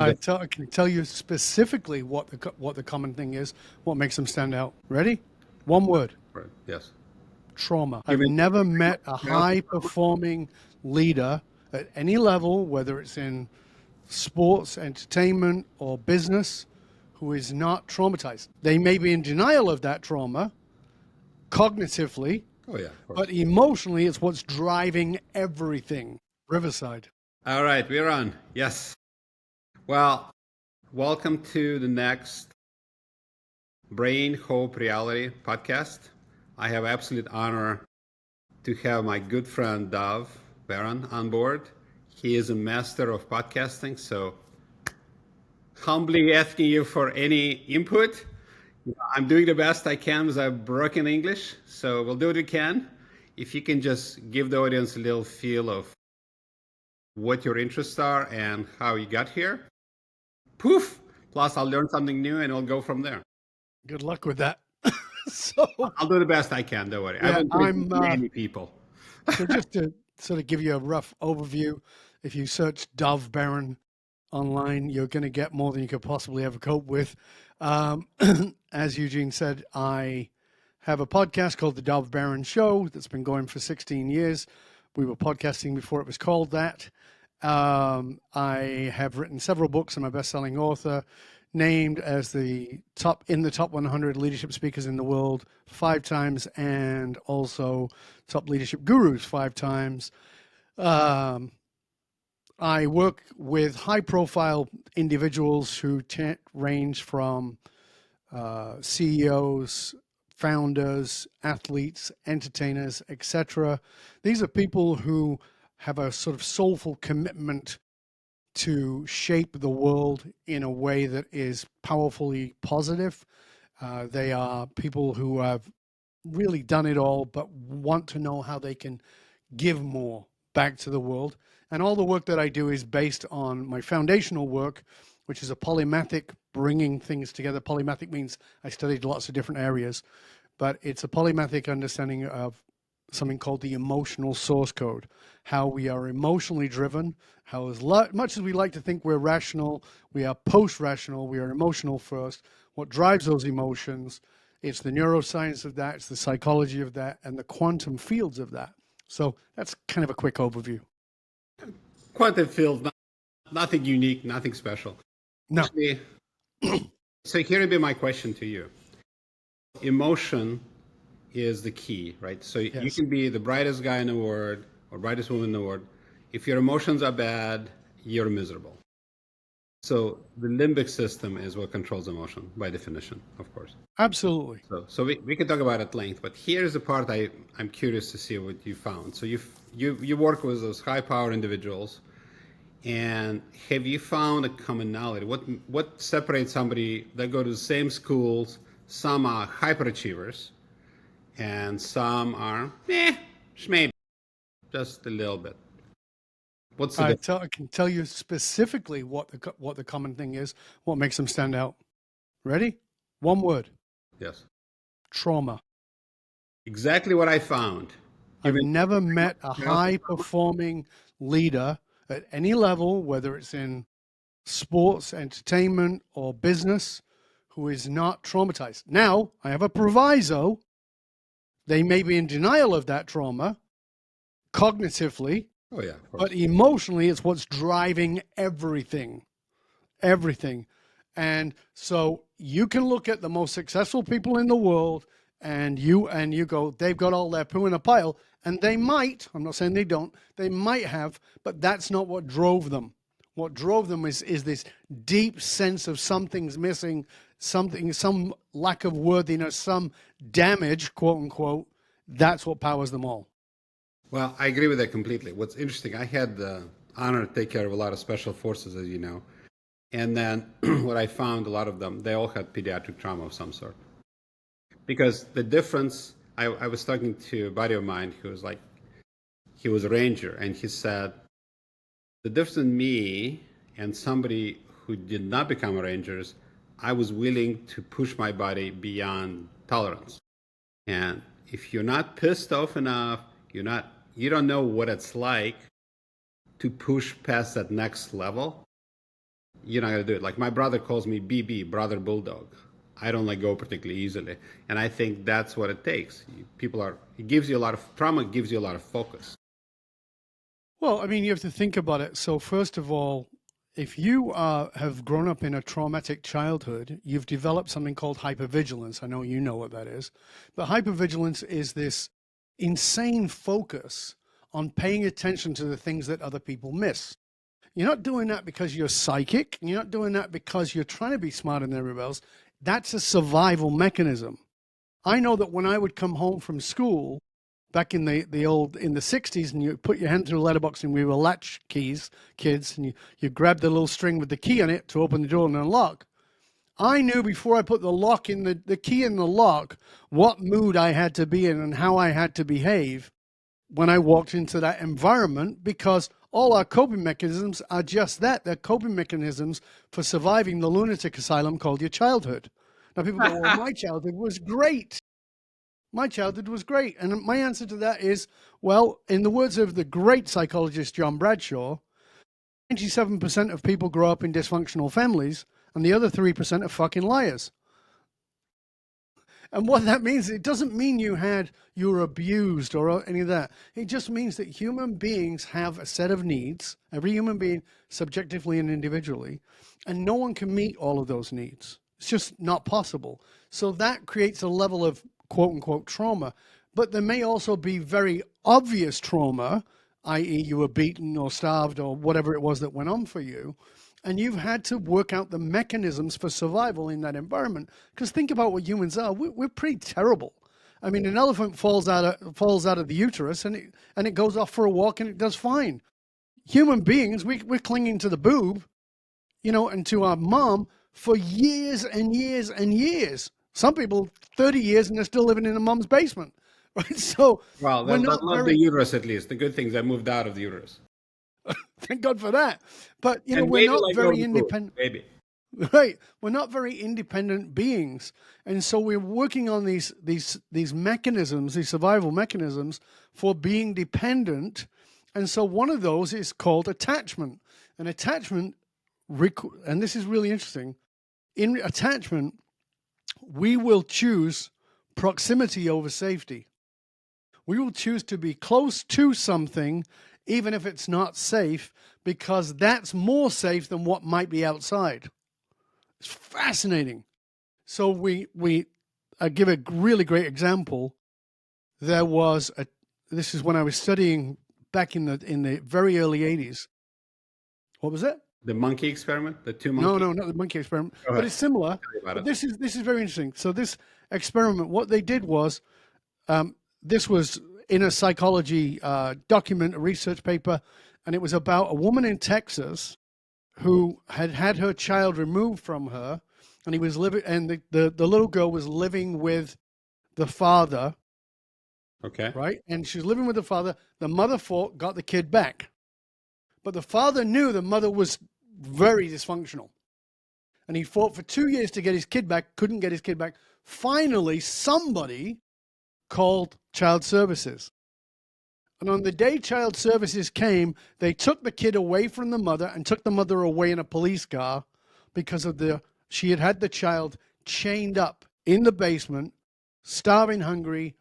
I can tell you specifically what the common thing is, what makes them stand out. Ready? One word: Right. Yes. trauma. I've never met a high-performing leader at any level, whether it's in sports, entertainment, or business, who is not traumatized. They may be in denial of that trauma cognitively, Oh yeah, of course. but emotionally, it's what's driving everything. Riverside. All right, we're on. Yes. Well, welcome to the next Brain Hope Reality podcast. I have absolute honor to have my good friend Dov Baron on board. He is a master of podcasting, so humbly asking you for any input. I'm doing the best I can as I've broken English, so we'll do what we can. If you can just give the audience a little feel of what your interests are and how you got here. Poof! Plus, I'll learn something new and we'll go from there. Good luck with that. So I'll do the best I can, don't worry. I yeah, won't I'm. many people. So just to sort of give you a rough overview, if you search Dov Baron online, you're going to get more than you could possibly ever cope with. As Eugene said, I have a podcast called The Dov Baron Show that's been going for 16 years. We were podcasting before it was called that. I have written several books. I'm a best-selling author, named as the top 100 leadership speakers in the world 5 times, and also top leadership gurus 5 times. I work with high-profile individuals who range from CEOs, founders, athletes, entertainers, etc. These are people who have a sort of soulful commitment to shape the world in a way that is powerfully positive. They are people who have really done it all, but want to know how they can give more back to the world. And all the work that I do is based on my foundational work, which is a polymathic, bringing things together. Polymathic means I studied lots of different areas, but it's a polymathic understanding of something called the emotional source code, how we are emotionally driven, how as much as we like to think we're rational, we are post-rational, we are emotional first. What drives those emotions, it's the neuroscience of that, it's the psychology of that, and the quantum fields of that. So that's kind of a quick overview. Quantum field, nothing unique, nothing special. No. Actually, so here would be my question to you. Emotion is the key, right? So you Yes. can be the brightest guy in the world or brightest woman in the world. If your emotions are bad, you're miserable. So the limbic system is what controls emotion by definition, of course. Absolutely. So we can talk about it at length, but here's the part I'm curious to see what you found. So you work with those high power individuals, and have you found a commonality? What separates somebody that go to the same schools? Some are hyperachievers, and some are maybe just a little bit. What's the difference? I can tell you specifically what the common thing is, what makes them stand out. Ready? One word: Yes, trauma. exactly what I found. I've Even never met a high-performing leader at any level, whether it's in sports, entertainment, or business, who is not traumatized. Now, I have a proviso. They may be in denial of that trauma cognitively, oh yeah, of course. but emotionally, it's what's driving everything. Everything. And so you can look at the most successful people in the world and you go, they've got all their poo in a pile. And they might, I'm not saying they don't, they might have, but that's not what drove them. What drove them is this deep sense of something's missing, some lack of worthiness, some damage, quote unquote. That's what powers them all. Well, I agree with that completely. What's interesting, I had the honor to take care of a lot of special forces, as you know. And then what I found, a lot of them, they all had pediatric trauma of some sort. Because the difference, I was talking to a buddy of mine who was like, he was a ranger, and he said, the difference in me and somebody who did not become a ranger is I was willing to push my body beyond tolerance. And if you're not pissed off enough, you don't know what it's like to push past that next level. you're not going to do it. Like my brother calls me BB, brother bulldog. I don't let go particularly easily. And I think that's what it takes. It gives you a lot of, trauma gives you a lot of focus. Well, I mean, you have to think about it. So, first of all, if you have grown up in a traumatic childhood, you've developed something called hypervigilance. I know you know what that is. But hypervigilance is this insane focus on paying attention to the things that other people miss. You're not doing that because you're psychic. You're not doing that because you're trying to be smarter than everybody else. That's a survival mechanism. I know that when I would come home from school back in the old in the 60s, and you put your hand through a letterbox, and we were latch keys kids, and you grab the little string with the key on it to open the door and unlock. I knew before I put the key in the lock what mood I had to be in and how I had to behave when I walked into that environment, because all our coping mechanisms are just that. They're coping mechanisms for surviving the lunatic asylum called your childhood. Now people go, well, my childhood was great. My childhood was great. And my answer to that is, well, in the words of the great psychologist John Bradshaw, 97% of people grow up in dysfunctional families, and the other 3% are fucking liars. And what that means, it doesn't mean you were abused or any of that. It just means that human beings have a set of needs, every human being subjectively and individually, and no one can meet all of those needs. It's just not possible. So that creates a level of quote unquote trauma. But there may also be very obvious trauma, i.e., you were beaten or starved or whatever it was that went on for you. And you've had to work out the mechanisms for survival in that environment. Because think about what humans are. We're pretty terrible. I mean, an elephant falls out of the uterus and it goes off for a walk and it does fine. Human beings, we're clinging to the boob, and to our mom for years and years and years. Some people 30 years and they're still living in a mom's basement, right? So Well, we're they not love the very, uterus at least. The good thing is I moved out of the uterus. thank God for that. But, And we're maybe not let go of very the food. independent. Maybe. Right. We're not very independent beings. And so we're working on these mechanisms, these survival mechanisms for being dependent. And so one of those is called attachment. And attachment, and this is really interesting, in attachment, we will choose proximity over safety. We will choose to be close to something, even if it's not safe, because that's more safe than what might be outside. It's fascinating. So I give a really great example. This is when I was studying back in the very early 80s. What was it? The monkey experiment, the two No, monkeys. not the monkey experiment, Go but ahead. it's similar. Tell me about But it. this is very interesting. So this experiment, what they did was, this was in a psychology document, a research paper, and it was about a woman in Texas who had had her child removed from her, and he was living, and the little girl was living with the father, Okay. right? And she was living with the father. The mother fought, got the kid back, but the father knew the mother was very dysfunctional, and he fought for 2 years to get his kid back. Couldn't get his kid back. Finally, somebody called child services. And on the day child services came, they took the kid away from the mother and took the mother away in a police car because she had the child chained up in the basement, starving hungry,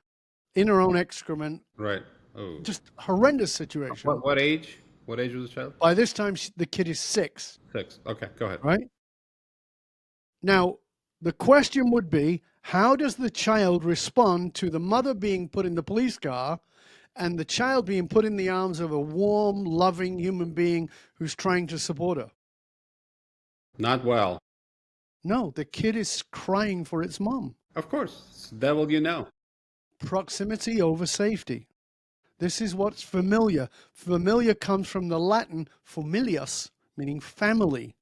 in her own excrement. Right. Oh. Just horrendous situation. What age? What age was the child? By this time, the kid is 6, 6. Okay, go ahead. right? Now, the question would be, how does the child respond to the mother being put in the police car and the child being put in the arms of a warm, loving human being who's trying to support her? Not well. No, the kid is crying for its mom. Of course. It's the devil you know. Proximity over safety. This is what's familiar. Familiar comes from the Latin familias, meaning family.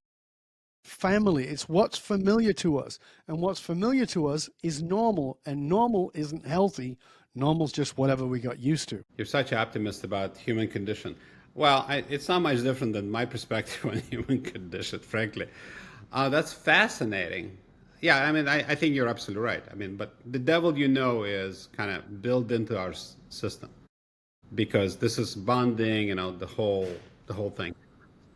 Family. It's what's familiar to us. And what's familiar to us is normal. And normal isn't healthy. Normal's just whatever we got used to. You're such an optimist about human condition. Well, it's not much different than my perspective on human condition, frankly. That's fascinating. Yeah, I mean, I think you're absolutely right. I mean, but the devil you know is kind of built into our system because this is bonding, the whole thing.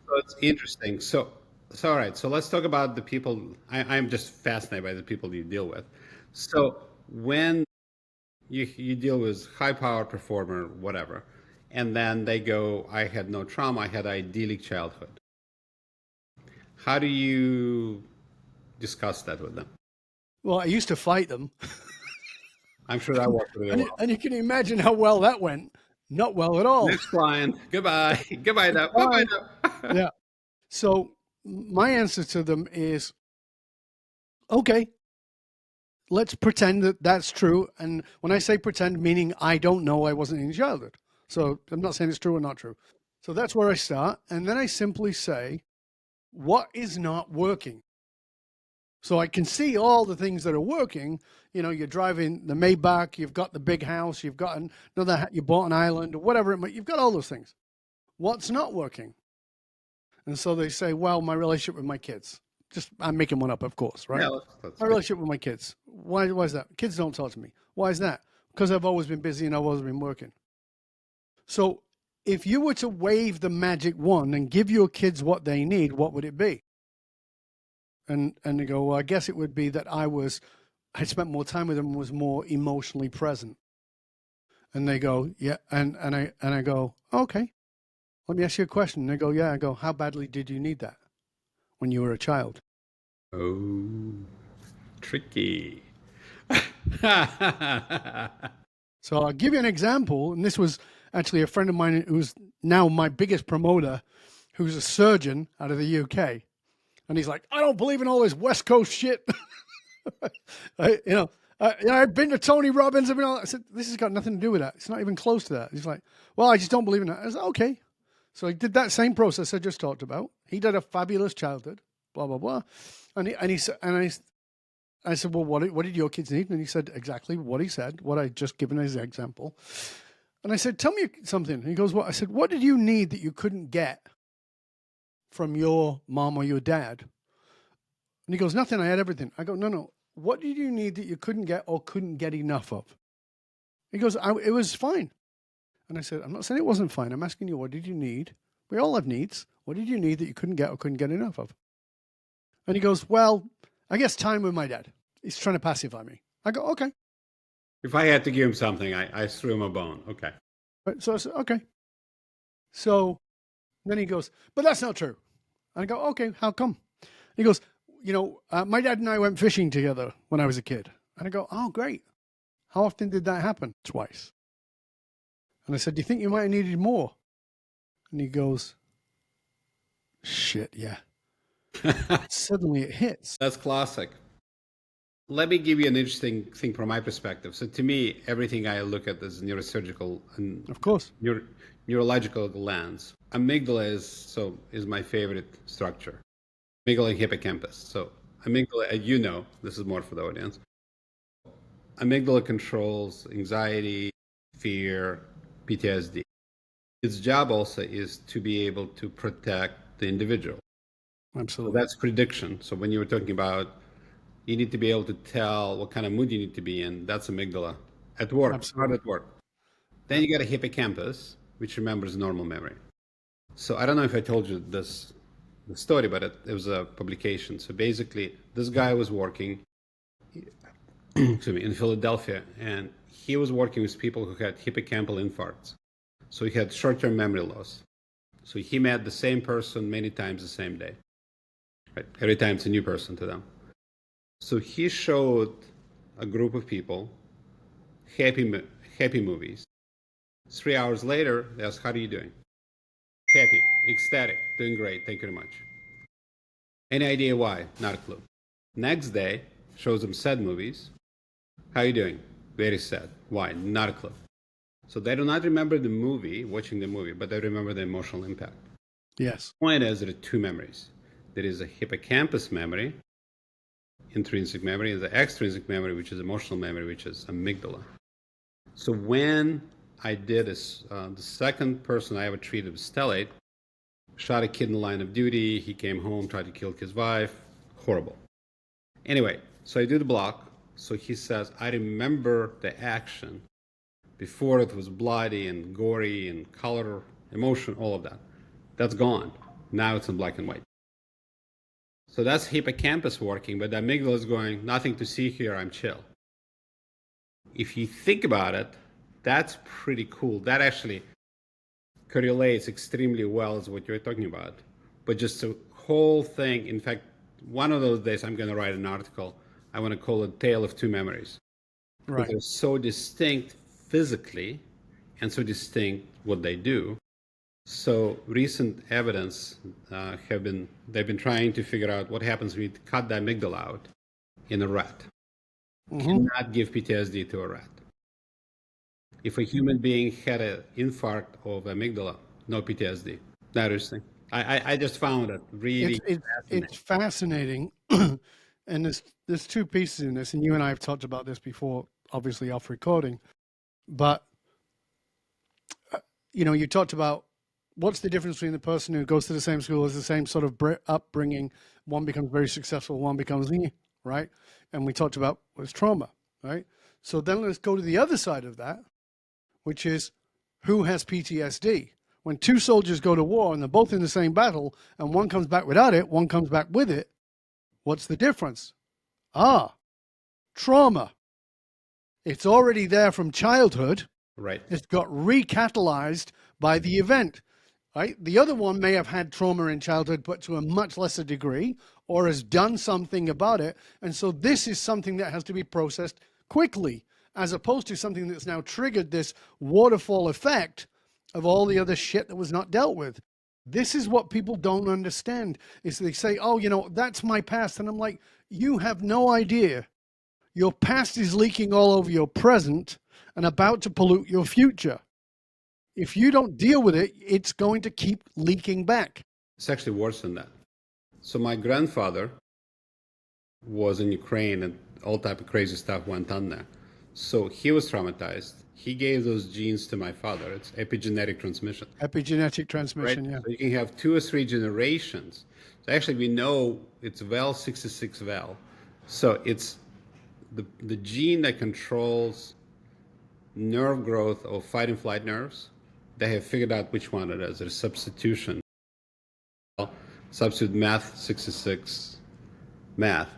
So it's interesting. So So, all right. So let's talk about the people. I'm just fascinated by the people you deal with. So when you deal with high power performer, whatever, and then they go, I had no trauma, I had idyllic childhood. How do you discuss that with them? Well, I used to fight them, I'm sure that worked really well. and you can imagine how well that went. Not well at all. Next client. Goodbye. Goodbye now. Bye Bye. bye now. Yeah. So my answer to them is, okay, let's pretend that that's true. And when I say pretend, meaning I don't know, I wasn't in childhood. So I'm not saying it's true or not true. So that's where I start. And then I simply say, what is not working? So I can see all the things that are working. You know, you're driving the Maybach, you've got the big house, you've got another, you bought an island or whatever it might, you've got all those things. What's not working? And so they say, well, my relationship with my kids. Just, I'm making one up, of course, right? Yeah, My good. relationship with my kids. Why is that? Kids don't talk to me. Why is that? Because I've always been busy and I've always been working. So if you were to wave the magic wand and give your kids what they need, what would it be? And they go, well, I guess it would be that I spent more time with them and was more emotionally present. And they go, yeah. And I go, okay, let me ask you a question. And they go, yeah. I go, how badly did you need that when you were a child? Oh, tricky. So I'll give you an example. And this was actually a friend of mine who's now my biggest promoter, who's a surgeon out of the UK. And he's like, I don't believe in all this West Coast shit. I've been to Tony Robbins. I said, this has got nothing to do with that. It's not even close to that. He's like, well, I just don't believe in that. I said, okay. So he did that same process I just talked about. He did a fabulous childhood, blah, blah, blah. I said, well, what did your kids need? And he said exactly what he said, what I just given as an example. And I said, tell me something. And he goes, what? I said, what did you need that you couldn't get from your mom or your dad? And he goes, nothing. I had everything. I go, no. What did you need that you couldn't get or couldn't get enough of? He goes, it was fine. And I said, I'm not saying it wasn't fine. I'm asking you, what did you need? We all have needs. What did you need that you couldn't get or couldn't get enough of? And he goes, well, I guess time with my dad. He's trying to pacify me. I go, okay. If I had to give him something, I threw him a bone. Okay. Right, so I said, okay. So then he goes, but that's not true. And I go, okay, how come? He goes, my dad and I went fishing together when I was a kid. And I go, oh, great. How often did that happen? Twice. And I said, do you think you might have needed more? And he goes, shit, yeah. Suddenly it hits. That's classic. Let me give you an interesting thing from my perspective. So to me, everything I look at is neurosurgical and Of course. neurological lens. Amygdala is my favorite structure. Amygdala and hippocampus. So amygdala, this is more for the audience. Amygdala controls anxiety, fear, PTSD. Its job also is to be able to protect the individual. So Absolutely. that's prediction. So when you were talking about you need to be able to tell what kind of mood you need to be in, that's amygdala at work, hard Absolutely. at work. Then you got a hippocampus, which remembers normal memory. So I don't know if I told you the story, but it was a publication. So basically, this guy was working in Philadelphia, and he was working with people who had hippocampal infarcts. So he had short-term memory loss. So he met the same person many times the same day. Right? Every time it's a new person to them. So he showed a group of people happy movies. 3 hours later, they asked, how are you doing? Happy, ecstatic, doing great, thank you very much. Any idea why? Not a clue. Next day, shows them sad movies. How are you doing? Very sad. Why? Not a clue. So they do not remember the movie, watching the movie, but they remember the emotional impact. Yes. The point is there are two memories. There is a hippocampus memory, intrinsic memory, and the extrinsic memory, which is emotional memory, which is amygdala. So when I did this, the second person I ever treated was stellate, shot a kid in the line of duty. He came home, tried to kill his wife. Horrible. Anyway, so I do the block. So he says, I remember the action. Before it was bloody and gory and color, emotion, all of that. That's gone. Now it's in black and white. So that's hippocampus working, but the amygdala is going, nothing to see here, I'm chill. If you think about it, that's pretty cool. That actually correlates extremely well with what you're talking about. But just the whole thing, in fact, one of those days I'm going to write an article. I want to call it Tale of Two Memories. Because Right. they're so distinct physically and so distinct what they do. So recent evidence they've been trying to figure out what happens when you cut the amygdala out in a rat. Cannot give PTSD to a rat. If a human being had an infarct of amygdala, no PTSD. That interesting. I just found it really It's fascinating. fascinating, and there's two pieces in this, and you and I have talked about this before, obviously off recording. But you talked about what's the difference between the person who goes to the same school, has the same sort of upbringing, one becomes very successful, one becomes right, and we talked about was trauma, right? So then let's go to the other side of that, which is who has PTSD. When two soldiers go to war and they're both in the same battle, and one comes back without it, one comes back with it, what's the difference? Trauma. It's already there from childhood. Right. It's got recatalyzed by the event, right? The other one may have had trauma in childhood, but to a much lesser degree, or has done something about it. And so this is something that has to be processed quickly, as opposed to something that's now triggered this waterfall effect of all the other shit that was not dealt with. This is what people don't understand, is they say, oh, that's my past. And I'm like, you have no idea. Your past is leaking all over your present and about to pollute your future. If you don't deal with it, it's going to keep leaking back. It's actually worse than that. So my grandfather was in Ukraine and all type of crazy stuff went on there. So he was traumatized. He gave those genes to my father. It's epigenetic transmission. Epigenetic transmission, Right? yeah. So you can have 2 or 3 generations. So actually we know it's Val 66 Val. So it's the gene that controls nerve growth of fight and flight nerves. They have figured out which one it is. There's substitution. Substitute math 66 math.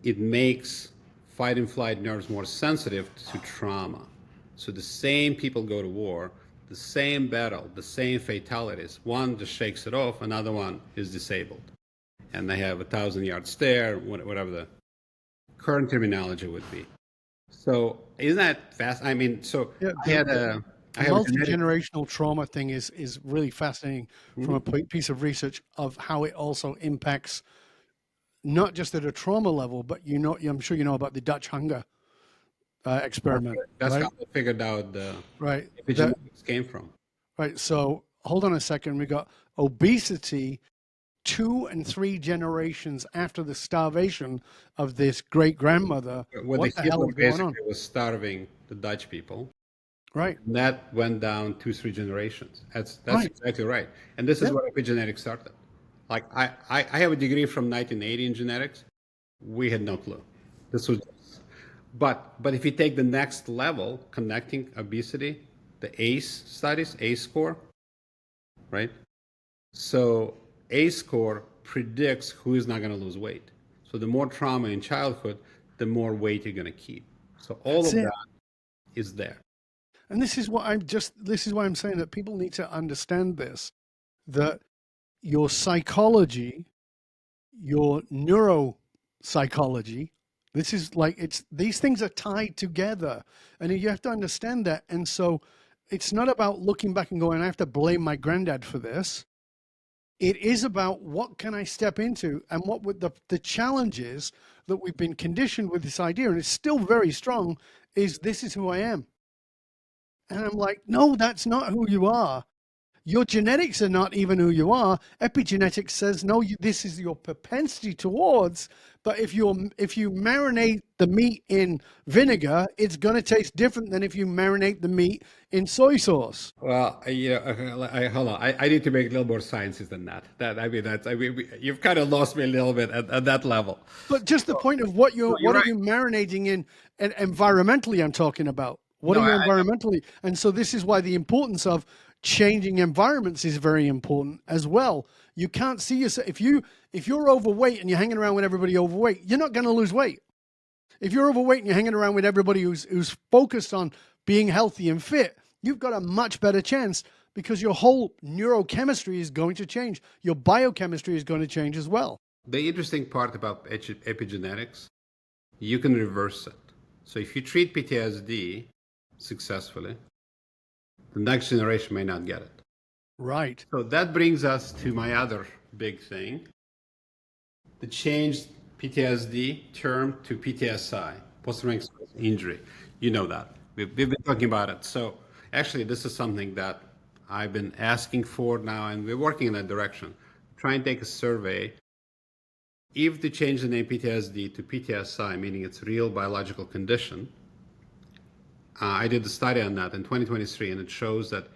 It makes fight and flight nerves more sensitive to trauma. So the same people go to war, the same battle, the same fatalities. One just shakes it off, another one is disabled. And they have a 1,000-yard stare, whatever the current terminology would be. So isn't that fast? I mean, so Yeah, I had a multi-generational trauma thing is really fascinating from a Mhm. piece of research of how it also impacts not just at a trauma level, but I'm sure you know about the Dutch hunger experiment, That's right? how they figured out the Right. That epigenetics came from. right. So hold on a second. We got obesity 2 and 3 generations after the starvation of this great grandmother. What What the the hell Hitler is going on? basically was starving the Dutch people. Right. And that went down 2, 3 generations. That's Right. exactly right. And this is Yeah. where epigenetics started. Like I have a degree from 1980 in genetics. We had no clue. This was, but if you take the next level, connecting obesity, the ACE studies, ACE score, right? So ACE score predicts who is not going to lose weight. So the more trauma in childhood, the more weight you're going to keep. So all That's of it. that is there. And this is why I'm saying that people need to understand this, that your psychology, your neuropsychology, this is like these things are tied together, and you have to understand that. And so it's not about looking back and going, I have to blame my granddad for this. It is about what can I step into, and what would the challenges that we've been conditioned with this idea, and it's still very strong, is this is who I am. And I'm like, no, that's not who you are. Your genetics are not even who you are. Epigenetics says, no, this is your propensity towards. But if you marinate the meat in vinegar, it's going to taste different than if you marinate the meat in soy sauce. Well, hold on. I need to make a little more sciences than that. You've kind of lost me a little bit at that level. But just the point of No, you're what are right. you marinating in, and environmentally, I'm talking about. What No, are you environmentally? And so this is why the importance of changing environments is very important as well. You can't see yourself. If you're overweight and you're hanging around with everybody overweight, you're not going to lose weight. If you're overweight and you're hanging around with everybody who's focused on being healthy and fit, you've got a much better chance because your whole neurochemistry is going to change. Your biochemistry is going to change as well. The interesting part about epigenetics, you can reverse it. So if you treat PTSD successfully, the next generation may not get it. Right. So that brings us to my other big thing, the changed PTSD term to PTSI, post-traumatic stress injury. You know that. We've been talking about it. So actually, this is something that I've been asking for now, and we're working in that direction. Try and take a survey. If they change the name PTSD to PTSI, meaning it's real biological condition, I did a study on that in 2023, and it shows that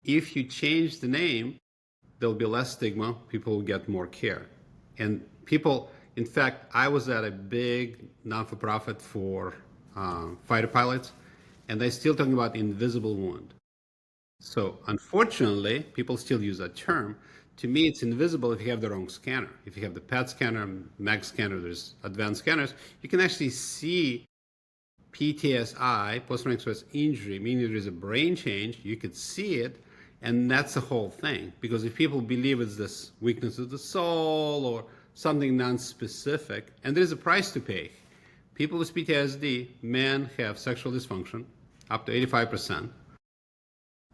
if you change the name, there'll be less stigma, people will get more care. And people, in fact, I was at a big non-for-profit for fighter pilots, and they're still talking about invisible wound. So unfortunately, people still use that term. To me, it's invisible if you have the wrong scanner. If you have the PET scanner, MAG scanner, there's advanced scanners, you can actually see PTSI, post-traumatic stress injury, meaning there is a brain change, you could see it, and that's the whole thing. Because if people believe it's this weakness of the soul or something non-specific, and there's a price to pay. People with PTSD, men have sexual dysfunction, up to 85%.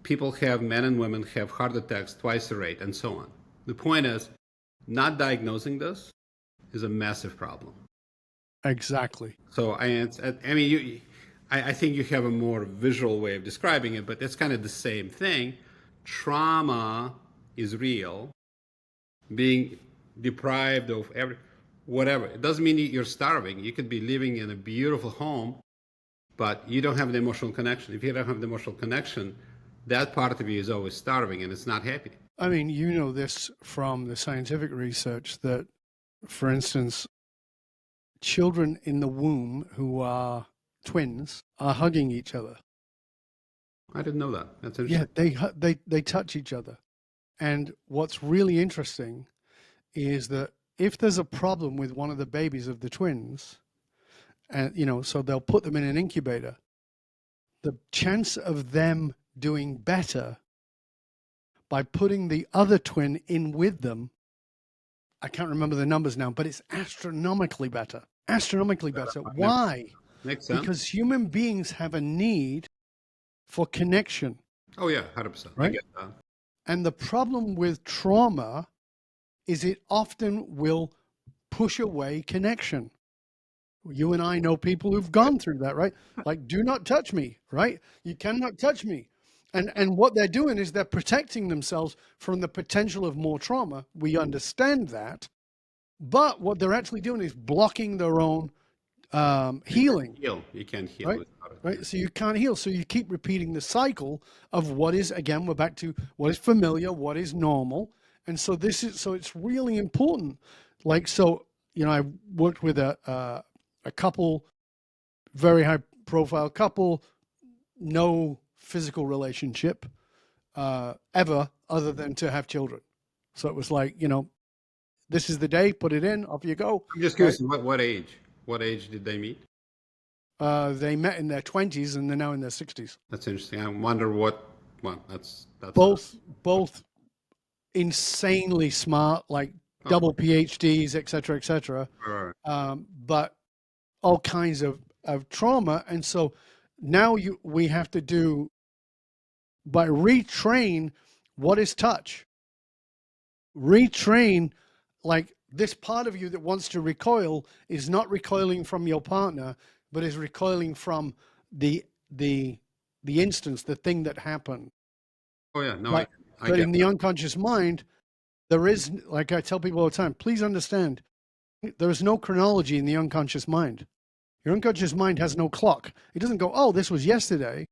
People men and women have heart attacks twice the rate, and so on. The point is, not diagnosing this is a massive problem. Exactly. So I mean, I think you have a more visual way of describing it, but it's kind of the same thing. Trauma is real. Being deprived of whatever. It doesn't mean you're starving. You could be living in a beautiful home, but you don't have the emotional connection. If you don't have the emotional connection, that part of you is always starving and it's not happy. I mean, you know this from the scientific research that, for instance, children in the womb who are twins are hugging each other. I didn't know that. That's interesting. Yeah, they touch each other. And what's really interesting is that if there's a problem with one of the babies of the twins, and so they'll put them in an incubator, the chance of them doing better by putting the other twin in with them, I can't remember the numbers now, but it's astronomically better. Astronomically better. Why? Makes sense. Because human beings have a need for connection. Oh yeah, 100%. Right? I get that. And the problem with trauma is it often will push away connection. You and I know people who've gone through that, right? Like, do not touch me, right? You cannot touch me. And what they're doing is they're protecting themselves from the potential of more trauma. We understand that. But what they're actually doing is blocking their own healing. You can't heal. Right? Right? So you can't heal. So you keep repeating the cycle of what is, again, we're back to what is familiar, what is normal. And so it's really important. Like, so, I worked with a couple, very high profile couple, no physical relationship ever other than to have children. So it was like, this is the day, put it in, off you go. I'm just curious, what age? What age did they meet? They met in their 20s and they're now in their 60s. That's interesting. I wonder that's both insanely smart, like double PhDs, et cetera, Right. but all kinds of trauma. And so now we have to do, by retrain what is touch. Retrain, like, this part of you that wants to recoil is not recoiling from your partner, but is recoiling from the instance, the thing that happened. Oh yeah, no, But in the unconscious mind, there is, like I tell people all the time, please understand, there is no chronology in the unconscious mind. Your unconscious mind has no clock. It doesn't go, oh, this was yesterday.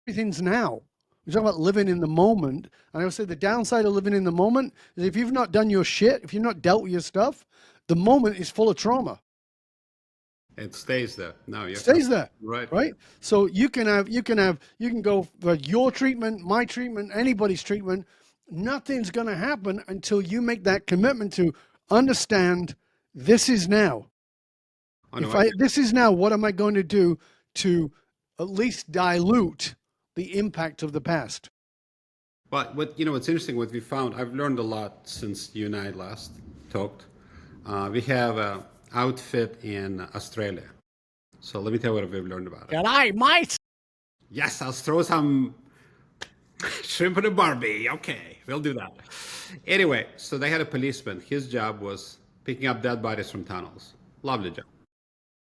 Everything's now. We talk about living in the moment. And I would say the downside of living in the moment is if you've not done your shit, if you've not dealt with your stuff, the moment is full of trauma. It stays there. No, it stays there. Right. So you can go for your treatment, my treatment, anybody's treatment. nothing's going to happen until you make that commitment to understand this is now. This is now, what am I going to do to at least dilute the impact of the past? But what's interesting, what we found, I've learned a lot since you and I last talked. We have an outfit in Australia. So let me tell you what we've learned about it. G'day, mate. Yes, I'll throw some shrimp in a Barbie. Okay, we'll do that. Anyway, so they had a policeman. His job was picking up dead bodies from tunnels. Lovely job.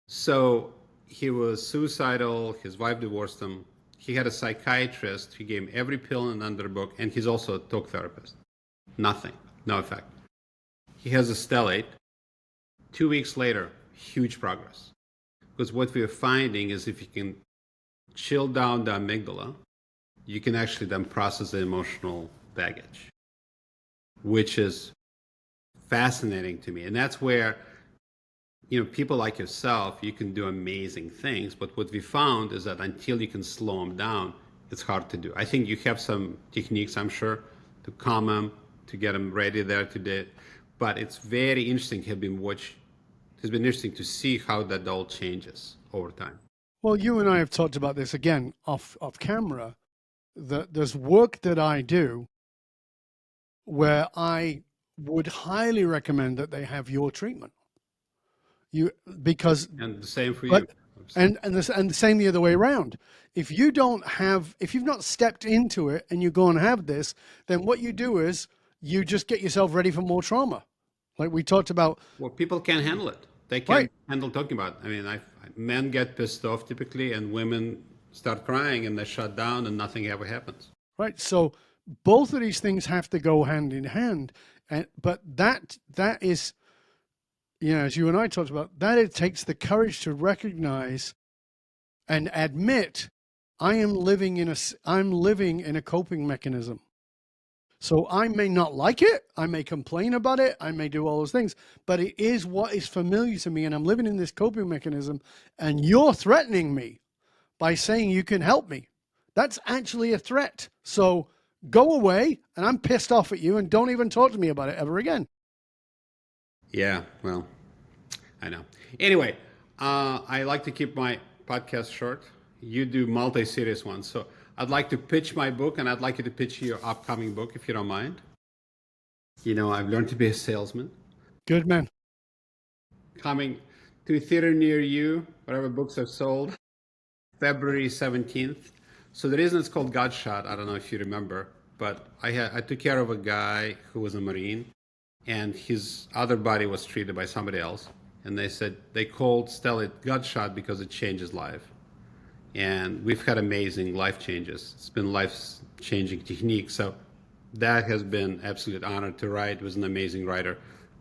So he was suicidal. His wife divorced him. He had a psychiatrist who gave him every pill in under book, and he's also a talk therapist. Nothing, no effect. He has a stellate. 2 weeks later, huge progress. Because what we're finding is if you can chill down the amygdala, you can actually then process the emotional baggage, which is fascinating to me. And that's where, people like yourself, you can do amazing things. But what we found is that until you can slow them down, it's hard to do. I think you have some techniques, I'm sure, to calm them, to get them ready there today. But it's very interesting. It's been interesting to see how that all changes over time. Well, you and I have talked about this again off camera. There's work that I do where I would highly recommend that they have your treatment. And the same for you. And the same the other way around. If you've not stepped into it and you go and have this, then what you do is you just get yourself ready for more trauma. Like we talked about. Well, people can't handle it. They can't handle talking about it. I mean, men get pissed off typically, and women start crying and they shut down and nothing ever happens. Right. So both of these things have to go hand in hand. But that is, as you and I talked about, that it takes the courage to recognize and admit I'm living in a coping mechanism. So I may not like it, I may complain about it, I may do all those things, but it is what is familiar to me, and I'm living in this coping mechanism, and you're threatening me by saying you can help me. That's actually a threat. So go away, and I'm pissed off at you, and don't even talk to me about it ever again. Yeah, well, I know. Anyway, I like to keep my podcast short. You do multi-series ones, so I'd like to pitch my book, and I'd like you to pitch your upcoming book, if you don't mind. I've learned to be a salesman. Good man. Coming to a theater near you, whatever books are sold, February 17th. So the reason it's called Godshot, I don't know if you remember, but I took care of a guy who was a Marine, and his other body was treated by somebody else. And they called Stellate Godshot because it changed his life. And we've had amazing life changes. It's been life-changing technique. So that has been absolute honor to write. It was an amazing writer.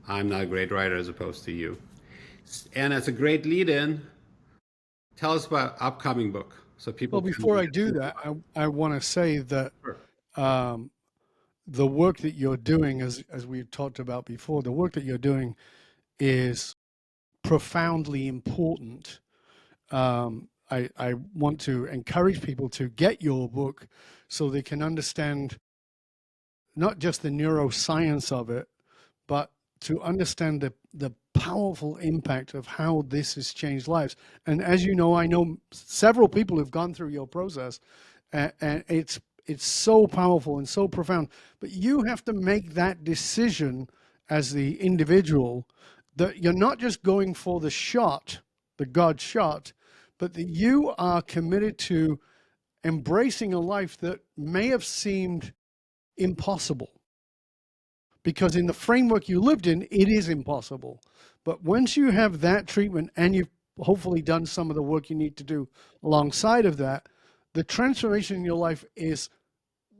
I'm not a great writer as opposed to you. And as a great lead-in, tell us about upcoming book. So people. Well, before I do that, I want to say that the work that you're doing, as we've talked about before, the work that you're doing is profoundly important. I want to encourage people to get your book so they can understand not just the neuroscience of it, but to understand the powerful impact of how this has changed lives. And as you know, I know several people who've gone through your process, and it's so powerful and so profound. But you have to make that decision as the individual that you're not just going for the shot, the God shot, but that you are committed to embracing a life that may have seemed impossible. Because in the framework you lived in, it is impossible. But once you have that treatment and you've hopefully done some of the work you need to do alongside of that, the transformation in your life is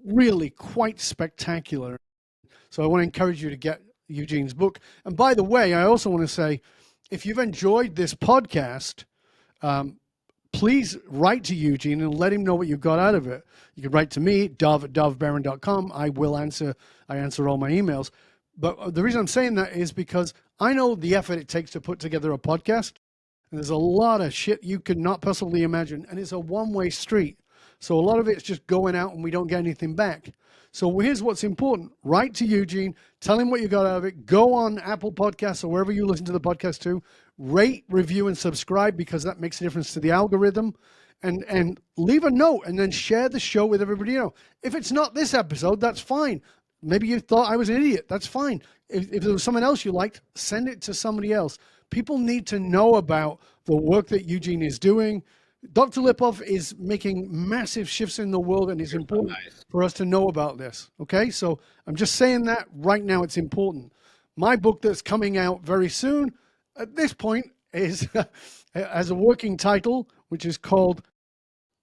really quite spectacular. So I want to encourage you to get Eugene's book. And by the way, I also want to say, if you've enjoyed this podcast, please write to Eugene and let him know what you got out of it. You can write to me, Dov@dovbaron.com. I answer all my emails. But the reason I'm saying that is because I know the effort it takes to put together a podcast. And there's a lot of shit you could not possibly imagine. And it's a one-way street. So a lot of it's just going out and we don't get anything back. So here's what's important. Write to Eugene, tell him what you got out of it. Go on Apple Podcasts or wherever you listen to the podcast to. Rate, review, and subscribe, because that makes a difference to the algorithm. And leave a note, and then share the show with everybody you know. If it's not this episode, that's fine. Maybe you thought I was an idiot. That's fine. If there was someone else you liked, send it to somebody else. People need to know about the work that Eugene is doing. Dr. Lipov is making massive shifts in the world, and it's important for us to know about this. Okay, so I'm just saying that right now. It's important. My book that's coming out very soon, at this point, is has a working title, which is called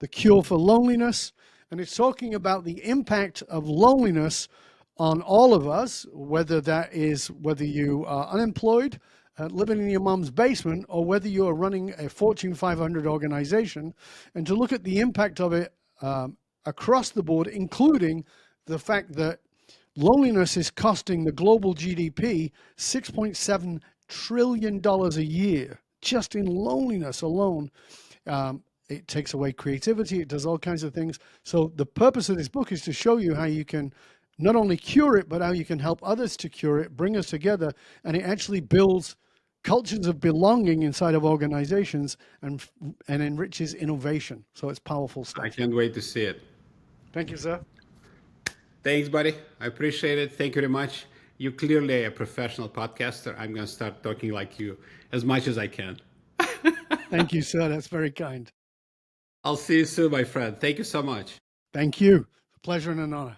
The Cure for Loneliness, and it's talking about the impact of loneliness on all of us, whether you are unemployed, living in your mom's basement, or whether you are running a Fortune 500 organization, and to look at the impact of it across the board, including the fact that loneliness is costing the global GDP $6.7 trillion a year, just in loneliness alone. It takes away creativity. It does all kinds of things. So the purpose of this book is to show you how you can not only cure it, but how you can help others to cure it, bring us together, and it actually builds cultures of belonging inside of organizations and enriches innovation. So it's powerful stuff. I can't wait to see it. Thank you, sir. Thanks, buddy. I appreciate it. Thank you very much. You're clearly a professional podcaster. I'm going to start talking like you as much as I can. Thank you, sir. That's very kind. I'll see you soon, my friend. Thank you so much. Thank you. A pleasure and an honor.